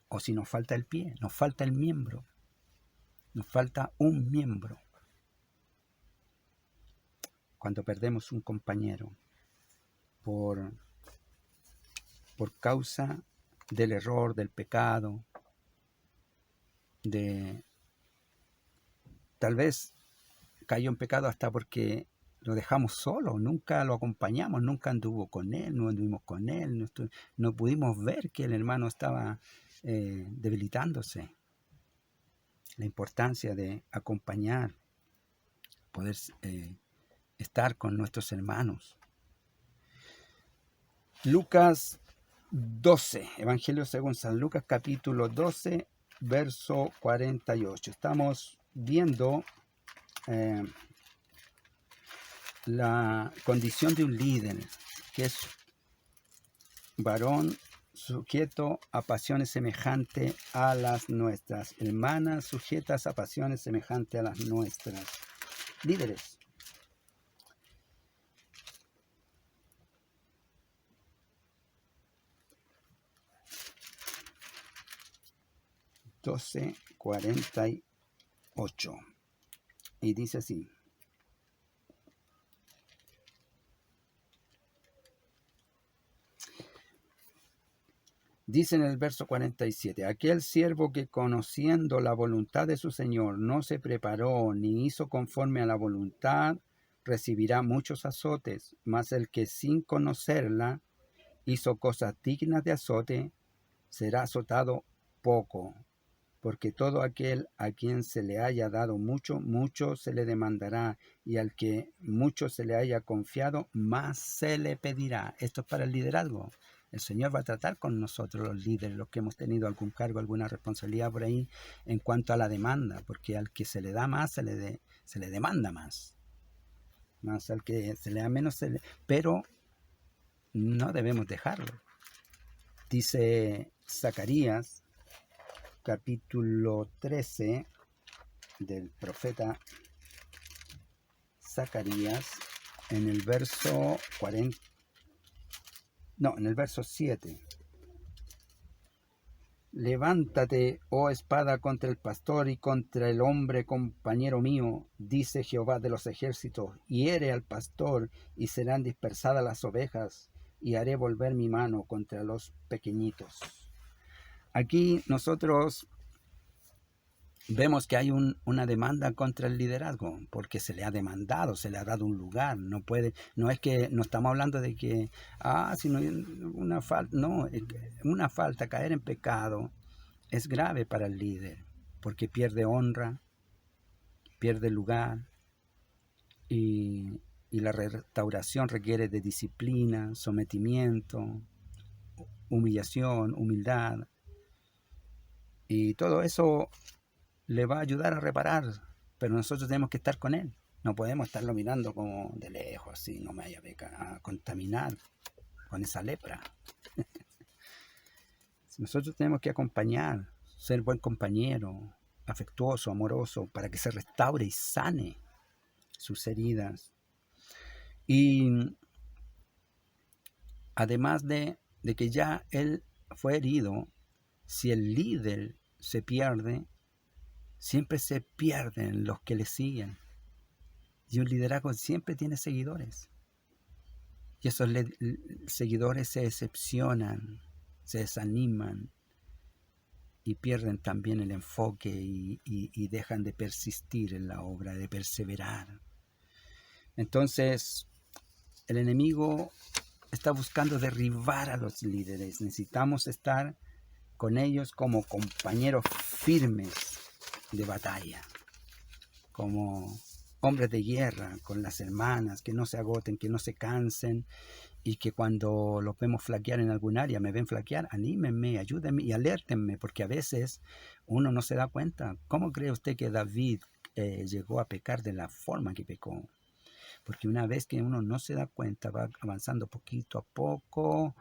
O si nos falta el pie, nos falta el miembro, nos falta un miembro. Cuando perdemos un compañero por causa del error, del pecado, tal vez cayó en pecado hasta porque lo dejamos solo, nunca lo acompañamos, nunca anduvo con él, no anduvimos con él, no pudimos ver que el hermano estaba debilitándose. La importancia de acompañar, poder estar con nuestros hermanos. Lucas 12, Evangelio según San Lucas, capítulo 12, verso 48. Estamos viendo la condición de un líder, que es varón sujeto a pasiones semejantes a las nuestras, hermanas sujetas a pasiones semejantes a las nuestras. Líderes. Doce 48. Y dice así: dice en el verso 47, aquel siervo que conociendo la voluntad de su Señor no se preparó ni hizo conforme a la voluntad, recibirá muchos azotes, mas el que sin conocerla hizo cosas dignas de azote, será azotado poco, porque todo aquel a quien se le haya dado mucho, mucho se le demandará, y al que mucho se le haya confiado, más se le pedirá. Esto es para el liderazgo. El Señor va a tratar con nosotros, los líderes, los que hemos tenido algún cargo, alguna responsabilidad por ahí, en cuanto a la demanda, porque al que se le da más, se le demanda más. Más al que se le da menos, pero no debemos dejarlo. Dice Zacarías, capítulo 13 del profeta Zacarías, en el verso 40, en el verso 7. Levántate, oh espada, contra el pastor y contra el hombre compañero mío, dice Jehová de los ejércitos, hiere al pastor y serán dispersadas las ovejas, y haré volver mi mano contra los pequeñitos. Aquí nosotros vemos que hay una demanda contra el liderazgo, porque se le ha demandado, se le ha dado un lugar. No puede, no es que no estamos hablando de que, sino una falta, no, una falta, caer en pecado es grave para el líder, porque pierde honra, pierde lugar, y, y la restauración requiere de disciplina, sometimiento, humillación, humildad, y todo eso le va a ayudar a reparar, pero nosotros tenemos que estar con él. No podemos estarlo mirando como de lejos, así, no me vaya a contaminar con esa lepra. Nosotros tenemos que acompañar, ser buen compañero, afectuoso, amoroso, para que se restaure y sane sus heridas. Y además de que ya él fue herido, si el líder se pierde, siempre se pierden los que le siguen. Y un liderazgo siempre tiene seguidores. Y esos seguidores se decepcionan, se desaniman y pierden también el enfoque y dejan de persistir en la obra, de perseverar. Entonces, el enemigo está buscando derribar a los líderes. Necesitamos estar con ellos como compañeros firmes de batalla, como hombres de guerra con las hermanas, que no se agoten, que no se cansen, y que cuando los vemos flaquear en algún área, me ven flaquear, anímenme, ayúdenme y alértenme, porque a veces uno no se da cuenta. ¿Cómo cree usted que David llegó a pecar de la forma que pecó? Porque una vez que uno no se da cuenta, va avanzando poquito a poco,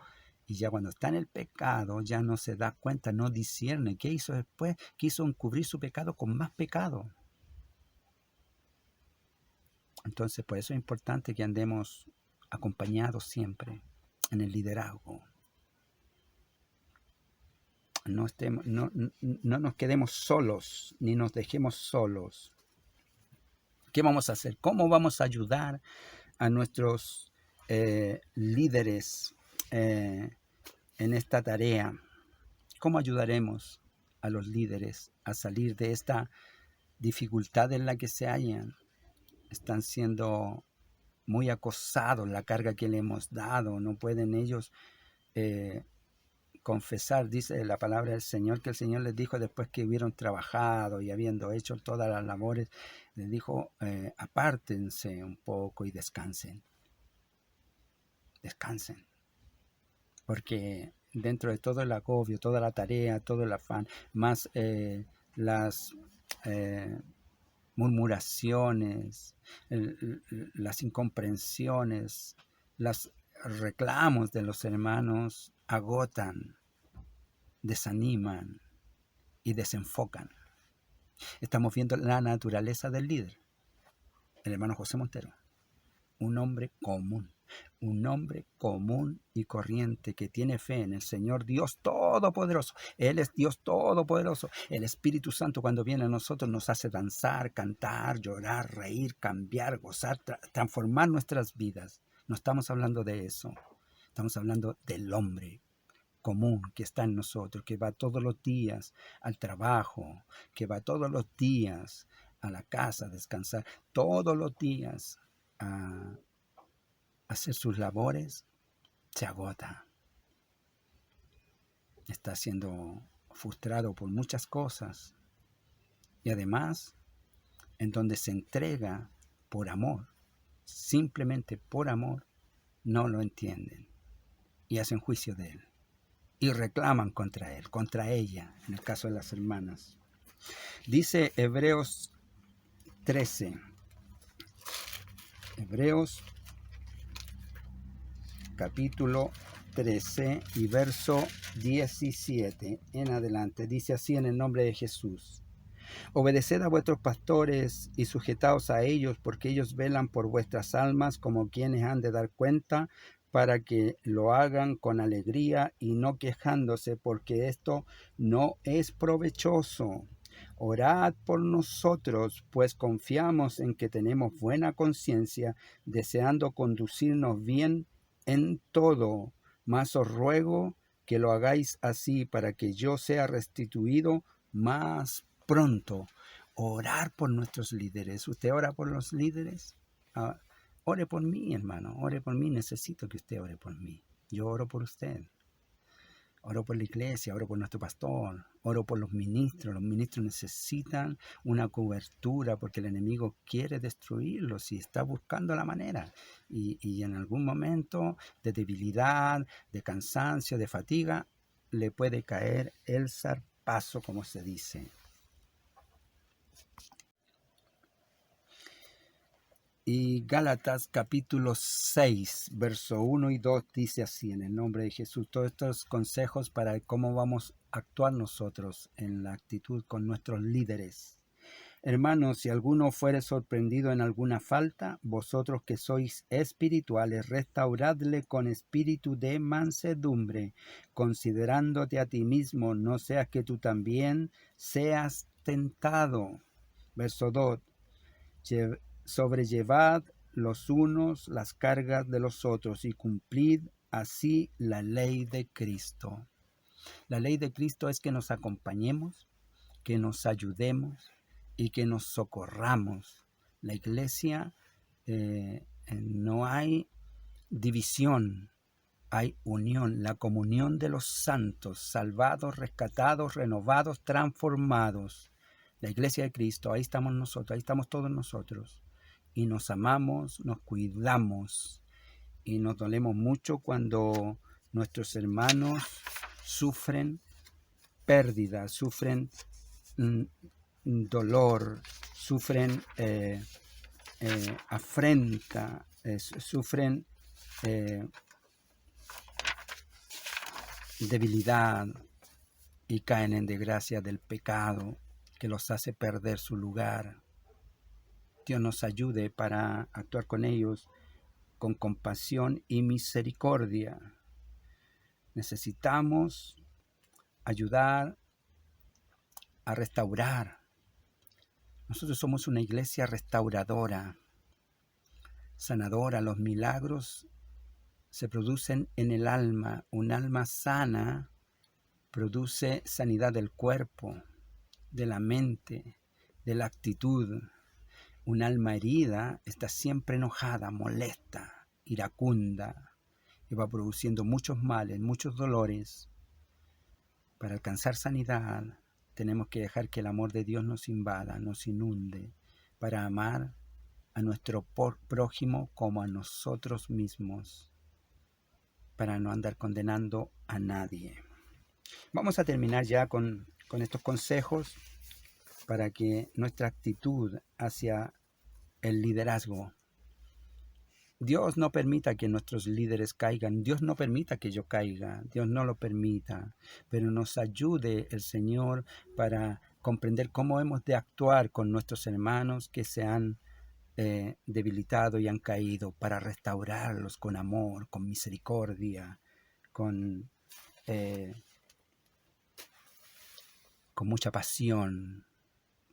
y ya cuando está en el pecado, ya no se da cuenta, no discierne. ¿Qué hizo después? Quiso encubrir su pecado con más pecado. Entonces, por eso es importante que andemos acompañados siempre en el liderazgo. No nos quedemos solos, ni nos dejemos solos. ¿Qué vamos a hacer? ¿Cómo vamos a ayudar a nuestros líderes en esta tarea? ¿Cómo ayudaremos a los líderes a salir de esta dificultad en la que se hallan? Están siendo muy acosados, la carga que le hemos dado, no pueden ellos confesar, dice la palabra del Señor, que el Señor les dijo después que hubieron trabajado y habiendo hecho todas las labores, les dijo, apártense un poco y descansen, porque dentro de todo el agobio, toda la tarea, todo el afán, más las murmuraciones, las incomprensiones, los reclamos de los hermanos agotan, desaniman y desenfocan. Estamos viendo la naturaleza del líder, el hermano José Montero, un hombre común y corriente que tiene fe en el Señor Dios Todopoderoso. Él es Dios Todopoderoso. El Espíritu Santo cuando viene a nosotros nos hace danzar, cantar, llorar, reír, cambiar, gozar, transformar nuestras vidas. No estamos hablando de eso. Estamos hablando del hombre común que está en nosotros, que va todos los días al trabajo, que va todos los días a la casa a descansar, todos los días a hacer sus labores, se agota. Está siendo frustrado por muchas cosas y además en donde se entrega por amor, simplemente por amor, no lo entienden y hacen juicio de él y reclaman contra él, contra ella, en el caso de las hermanas. Dice Hebreos 13, Hebreos capítulo 13 y verso 17 en adelante. Dice así en el nombre de Jesús: obedeced a vuestros pastores y sujetaos a ellos, porque ellos velan por vuestras almas como quienes han de dar cuenta, para que lo hagan con alegría y no quejándose, porque esto no es provechoso. Orad por nosotros, pues confiamos en que tenemos buena conciencia, deseando conducirnos bien en todo. Mas os ruego que lo hagáis así, para que yo sea restituido más pronto, orar por nuestros líderes. ¿Usted ora por los líderes? Ore por mí, hermano, ore por mí. Necesito que usted ore por mí. Yo oro por usted. Oro por la iglesia, oro por nuestro pastor, oro por los ministros. Los ministros necesitan una cobertura porque el enemigo quiere destruirlos y está buscando la manera. Y en algún momento de debilidad, de cansancio, de fatiga, le puede caer el zarpazo, como se dice. Y Gálatas capítulo 6, verso 1 y 2 dice así, en el nombre de Jesús, todos estos consejos para cómo vamos a actuar nosotros en la actitud con nuestros líderes. Hermanos, si alguno fuere sorprendido en alguna falta, vosotros que sois espirituales, restauradle con espíritu de mansedumbre, considerándote a ti mismo, no seas que tú también seas tentado. Verso 2. Sobrellevad los unos las cargas de los otros y cumplid así la ley de Cristo. La ley de Cristo es que nos acompañemos, que nos ayudemos y que nos socorramos. La iglesia no hay división, hay unión, la comunión de los santos, salvados, rescatados, renovados, transformados. La iglesia de Cristo, ahí estamos nosotros, ahí estamos todos nosotros. Y nos amamos, nos cuidamos y nos dolemos mucho cuando nuestros hermanos sufren pérdida, sufren dolor, sufren afrenta, sufren debilidad y caen en desgracia del pecado que los hace perder su lugar. Dios nos ayude para actuar con ellos con compasión y misericordia. Necesitamos ayudar a restaurar. Nosotros somos una iglesia restauradora, sanadora. Los milagros se producen en el alma. Un alma sana produce sanidad del cuerpo, de la mente, de la actitud. Un alma herida está siempre enojada, molesta, iracunda y va produciendo muchos males, muchos dolores. Para alcanzar sanidad tenemos que dejar que el amor de Dios nos invada, nos inunde, para amar a nuestro prójimo como a nosotros mismos, para no andar condenando a nadie. Vamos a terminar ya con estos consejos para que nuestra actitud hacia el liderazgo. Dios no permita que nuestros líderes caigan, Dios no permita que yo caiga, Dios no lo permita, pero nos ayude el Señor para comprender cómo hemos de actuar con nuestros hermanos que se han debilitado y han caído, para restaurarlos con amor, con misericordia, con mucha pasión,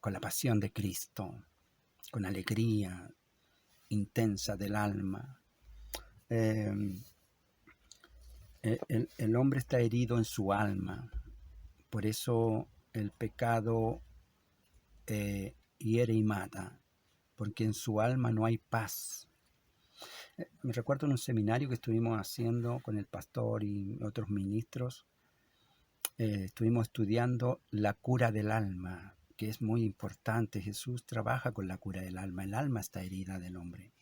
con la pasión de Cristo, con alegría intensa del alma. El hombre está herido en su alma, por eso el pecado hiere y mata, porque en su alma no hay paz. Me recuerdo en un seminario que estuvimos haciendo con el pastor y otros ministros, estuvimos estudiando la cura del alma, que es muy importante. Jesús trabaja con la cura del alma. El alma está herida del hombre.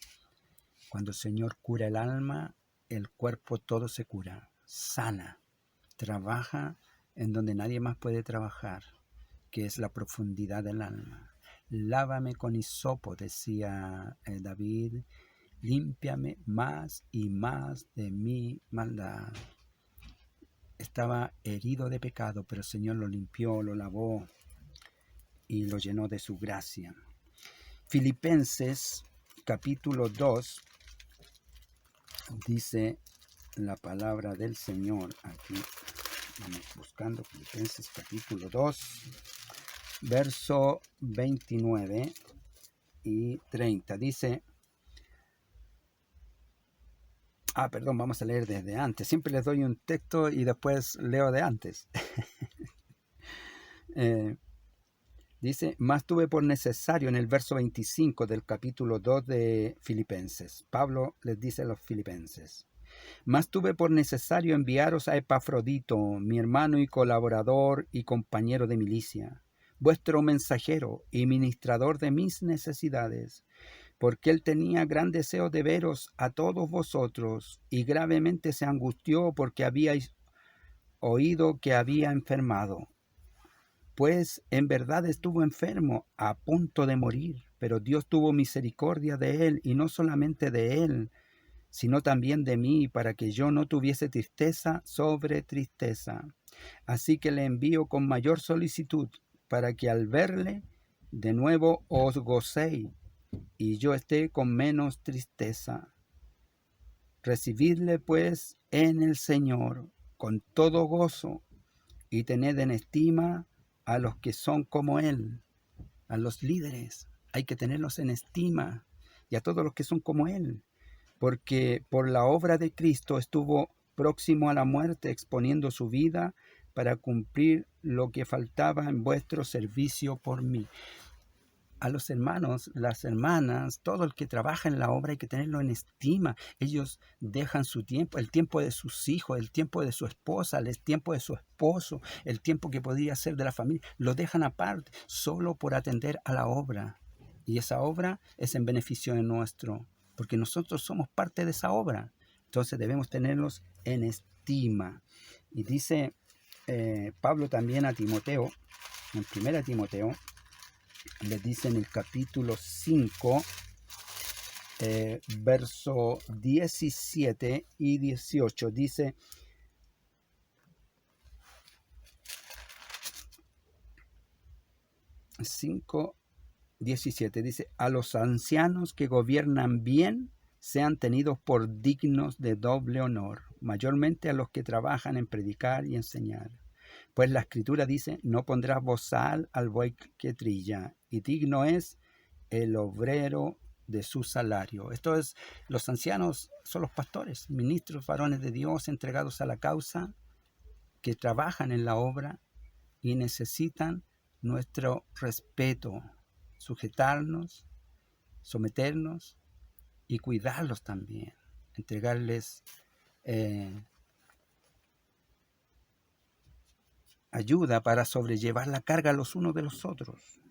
Cuando el Señor cura el alma, el cuerpo todo se cura, sana, trabaja en donde nadie más puede trabajar, que es la profundidad del alma. Lávame con hisopo, decía David, límpiame más y más de mi maldad. Estaba herido de pecado, pero el Señor lo limpió, lo lavó y lo llenó de su gracia. Filipenses capítulo 2 dice la palabra del Señor aquí. Vamos buscando Filipenses capítulo 2, verso 29 y 30. Dice... perdón, vamos a leer desde antes. Siempre les doy un texto y después leo de antes. Dice, más tuve por necesario en el verso 25 del capítulo 2 de Filipenses. Pablo les dice a los filipenses, más tuve por necesario enviaros a Epafrodito, mi hermano y colaborador y compañero de milicia, vuestro mensajero y ministrador de mis necesidades, porque él tenía gran deseo de veros a todos vosotros y gravemente se angustió porque habíais oído que había enfermado. Pues en verdad estuvo enfermo, a punto de morir, pero Dios tuvo misericordia de él, y no solamente de él, sino también de mí, para que yo no tuviese tristeza sobre tristeza. Así que le envío con mayor solicitud, para que al verle de nuevo os gocéis, y yo esté con menos tristeza. Recibidle pues en el Señor con todo gozo, y tened en estima a los que son como Él, a los líderes. Hay que tenerlos en estima, y a todos los que son como Él, porque por la obra de Cristo estuvo próximo a la muerte, exponiendo su vida para cumplir lo que faltaba en vuestro servicio por mí. A los hermanos, las hermanas, todo el que trabaja en la obra hay que tenerlo en estima. Ellos dejan su tiempo, el tiempo de sus hijos, el tiempo de su esposa, el tiempo de su esposo, el tiempo que podría ser de la familia, lo dejan aparte solo por atender a la obra. Y esa obra es en beneficio de nuestro, porque nosotros somos parte de esa obra. Entonces debemos tenerlos en estima. Y dice Pablo también a Timoteo, en 1 Timoteo, le dice en el capítulo 5, verso 17 y 18, dice, 5:17, dice, a los ancianos que gobiernan bien sean tenidos por dignos de doble honor, mayormente a los que trabajan en predicar y enseñar. Pues la Escritura dice, no pondrás bozal al buey que trilla, y digno es el obrero de su salario. Esto es, los ancianos son los pastores, ministros, varones de Dios entregados a la causa, que trabajan en la obra y necesitan nuestro respeto, sujetarnos, someternos y cuidarlos también, entregarles ayuda para sobrellevar la carga los unos de los otros.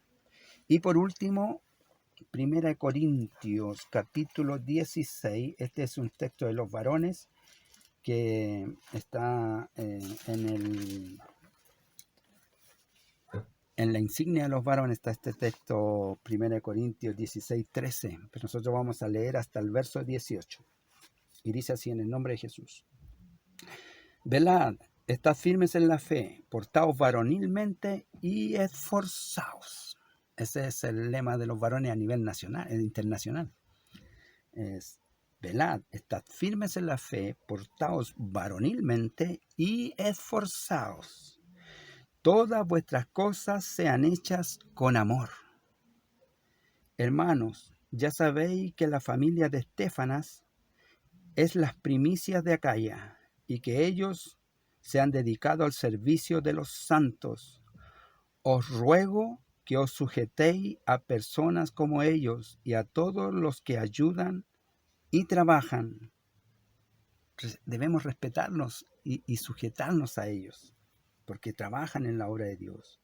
Y por último, 1 Corintios capítulo 16, este es un texto de los varones que está en la insignia de los varones, está este texto 1 Corintios 16, 13, pero nosotros vamos a leer hasta el verso 18. Y dice así en el nombre de Jesús. Velad, estad firmes en la fe, portaos varonilmente y esforzaos. Ese es el lema de los varones a nivel nacional, internacional. Es, velad, estad firmes en la fe, portaos varonilmente y esforzaos. Todas vuestras cosas sean hechas con amor. Hermanos, ya sabéis que la familia de Estéfanas es las primicias de Acaya, y que ellos se han dedicado al servicio de los santos. Os ruego que os sujetéis a personas como ellos y a todos los que ayudan y trabajan. Debemos respetarlos y sujetarnos a ellos, porque trabajan en la obra de Dios.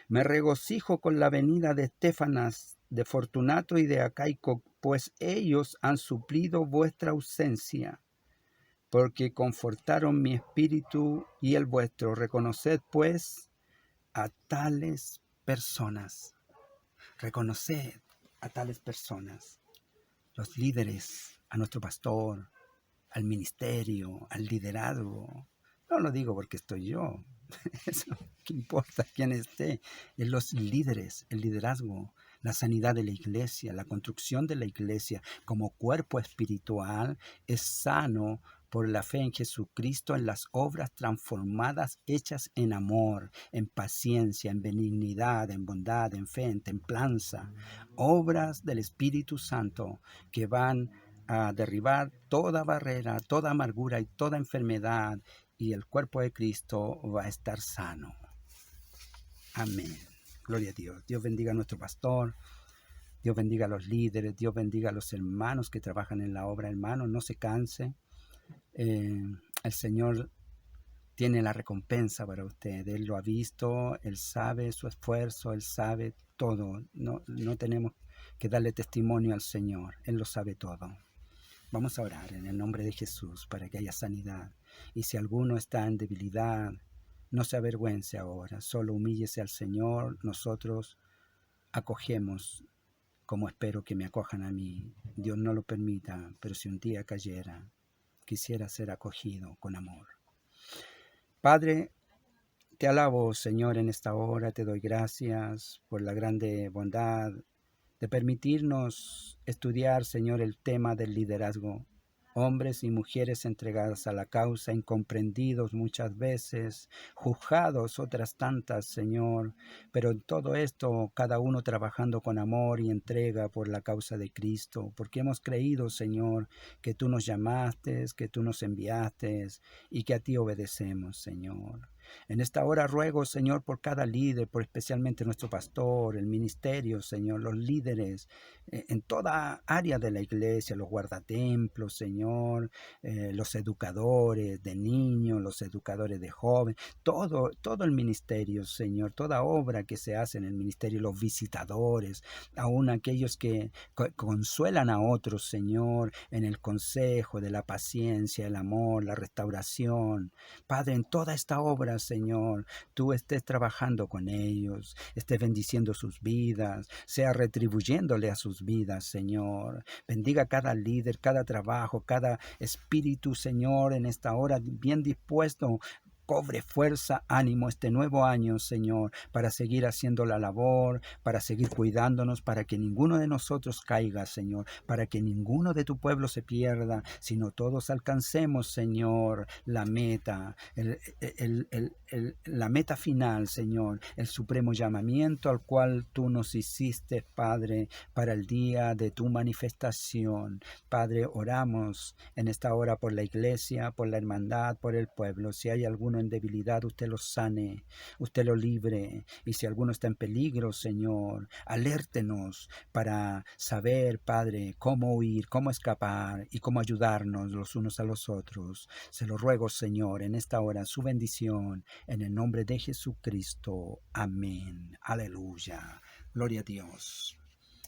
Me regocijo con la venida de Estéfanas, de Fortunato y de Acaico, pues ellos han suplido vuestra ausencia, porque confortaron mi espíritu y el vuestro. Reconoced, pues, a tales personas. Reconoced a tales personas, los líderes, a nuestro pastor, al ministerio, al liderazgo. No lo digo porque estoy yo. Eso, ¿qué importa quién esté? En los líderes, el liderazgo, la sanidad de la iglesia, la construcción de la iglesia como cuerpo espiritual es sano por la fe en Jesucristo, en las obras transformadas hechas en amor, en paciencia, en benignidad, en bondad, en fe, en templanza. Obras del Espíritu Santo que van a derribar toda barrera, toda amargura y toda enfermedad, y el cuerpo de Cristo va a estar sano. Amén. Gloria a Dios. Dios bendiga a nuestro pastor. Dios bendiga a los líderes. Dios bendiga a los hermanos que trabajan en la obra. Hermanos, no se canse. El Señor tiene la recompensa para usted. Él lo ha visto. Él sabe su esfuerzo. Él sabe todo. No tenemos que darle testimonio al Señor. Él lo sabe todo. Vamos a orar en el nombre de Jesús para que haya sanidad. Y si alguno está en debilidad, no se avergüence ahora, solo humíllese al Señor. Nosotros acogemos, como espero que me acojan a mí. Dios no lo permita, pero si un día cayera, quisiera ser acogido con amor. Padre, te alabo, Señor, en esta hora. Te doy gracias por la grande bondad de permitirnos estudiar, Señor, el tema del liderazgo. Hombres y mujeres entregadas a la causa, incomprendidos muchas veces, juzgados otras tantas, Señor, pero en todo esto cada uno trabajando con amor y entrega por la causa de Cristo, porque hemos creído, Señor, que tú nos llamaste, que tú nos enviaste y que a ti obedecemos, Señor. En esta hora ruego, Señor, por cada líder, por especialmente nuestro pastor, el ministerio, Señor, los líderes en toda área de la iglesia, los guardatemplos, Señor, los educadores de niños, los educadores de jóvenes, todo el ministerio, Señor, toda obra que se hace en el ministerio, los visitadores, aún aquellos que consuelan a otros, Señor, en el consejo de la paciencia, el amor, la restauración. Padre, en toda esta obra, Señor, tú estés trabajando con ellos, estés bendiciendo sus vidas, sea retribuyéndole a sus vidas, Señor. Bendiga cada líder, cada trabajo, cada espíritu, Señor, en esta hora bien dispuesto. Cobre fuerza, ánimo este nuevo año, Señor, para seguir haciendo la labor, para seguir cuidándonos, para que ninguno de nosotros caiga, Señor, para que ninguno de tu pueblo se pierda, sino todos alcancemos, Señor, la meta, la meta final, Señor, el supremo llamamiento al cual tú nos hiciste, Padre, para el día de tu manifestación. Padre, oramos en esta hora por la iglesia, por la hermandad, por el pueblo. Si hay alguno en debilidad, usted lo sane, usted lo libre. Y si alguno está en peligro, Señor, alértenos para saber, Padre, cómo huir, cómo escapar y cómo ayudarnos los unos a los otros. Se lo ruego, Señor, en esta hora, su bendición, en el nombre de Jesucristo. Amén. Aleluya. Gloria a Dios.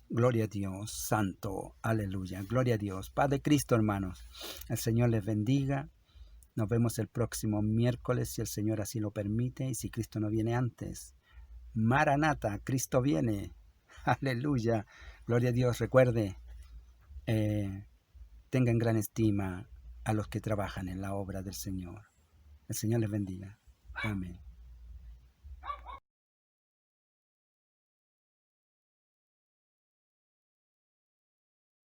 Gloria a Dios, santo, aleluya, gloria a Dios. Padre Cristo, hermanos, el Señor les bendiga. Nos vemos el próximo miércoles, si el Señor así lo permite, y si Cristo no viene antes. Maranata, Cristo viene. Aleluya, gloria a Dios. Recuerde, tengan gran estima a los que trabajan en la obra del Señor. El Señor les bendiga. Amén.